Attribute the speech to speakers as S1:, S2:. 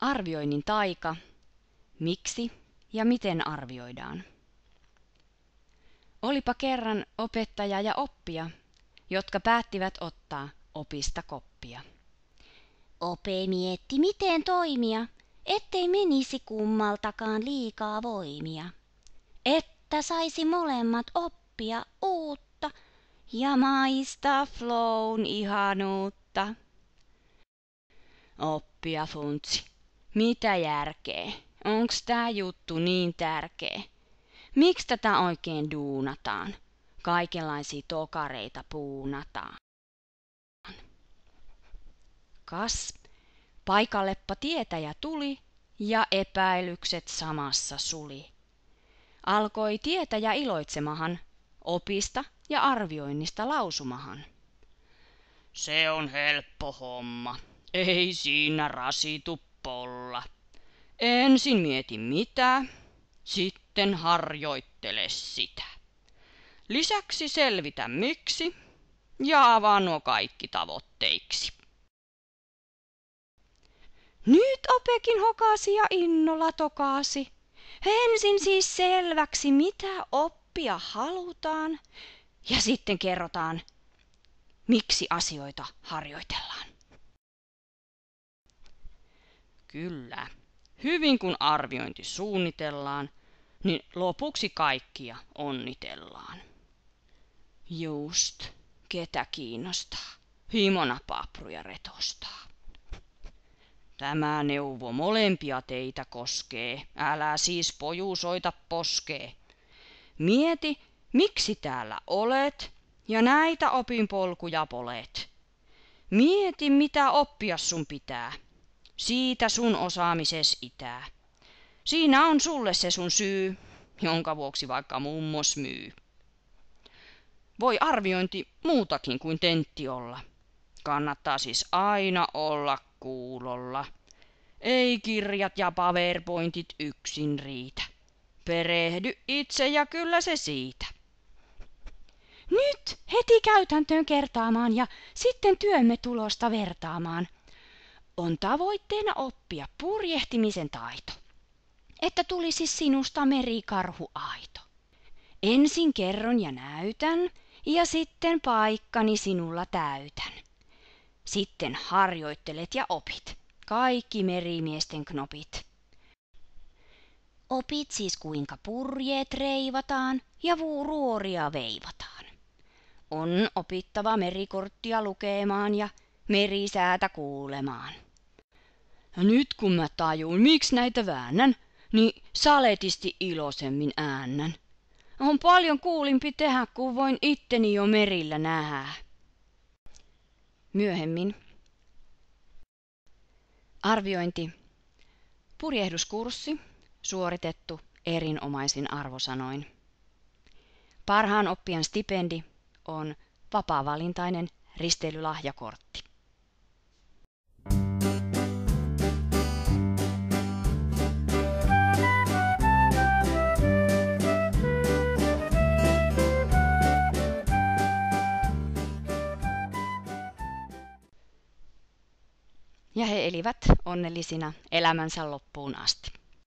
S1: Arvioinnin taika. Miksi ja miten arvioidaan? Olipa kerran opettaja ja oppija, jotka päättivät ottaa opista koppia.
S2: Ope mietti, miten toimia, ettei menisi kummaltakaan liikaa voimia. Että saisi molemmat oppia uutta ja maistaa flown ihanuutta.
S1: Oppija funtsi. Mitä järkeä? Onks tää juttu niin tärkeä? Miksi tätä oikein duunataan? Kaikenlaisia tokareita puunataan. Kas, paikalleppa tietäjä tuli ja epäilykset samassa suli. Alkoi tietäjä iloitsemahan, opista ja arvioinnista lausumahan.
S3: Se on helppo homma, ei siinä rasitu polla.
S1: Ensin mieti mitä, sitten harjoittele sitä. Lisäksi selvitä miksi ja avaa nuo kaikki tavoitteiksi. Nyt opekin hokasi ja innolla tokaasi. Ensin siis selväksi mitä oppia halutaan ja sitten kerrotaan miksi asioita harjoitellaan. Kyllä, hyvin kun arviointi suunnitellaan, niin lopuksi kaikkia onnitellaan. Just, ketä kiinnostaa, himona papruja retostaa. Tämä neuvo molempia teitä koskee, älä siis pojuusoita poskee. Mieti, miksi täällä olet ja näitä opinpolkuja polet. Mieti, mitä oppia sun pitää. Siitä sun osaamises itää. Siinä on sulle se sun syy, jonka vuoksi vaikka mummos myy. Voi arviointi muutakin kuin tentti olla. Kannattaa siis aina olla kuulolla. Ei kirjat ja powerpointit yksin riitä. Perehdy itse ja kyllä se siitä.
S2: Nyt heti käytäntöön kertaamaan ja sitten työmme tulosta vertaamaan. On tavoitteena oppia purjehtimisen taito, että tulisi sinusta merikarhuaito. Ensin kerron ja näytän ja sitten paikkani sinulla täytän. Sitten harjoittelet ja opit, kaikki merimiesten knopit. Opit siis kuinka purjeet reivataan ja ruoria veivataan. On opittava merikorttia lukemaan ja merisäätä kuulemaan.
S1: Ja nyt kun mä tajun, miksi näitä väännän, niin saletisti iloisemmin äännän. On paljon kuulimpi tehdä, kun voin itteni jo merillä nähdä. Myöhemmin. Arviointi. Purjehduskurssi suoritettu erinomaisin arvosanoin. Parhaan oppijan stipendi on vapaavalintainen risteilylahjakortti. Ja he elivät onnellisina elämänsä loppuun asti.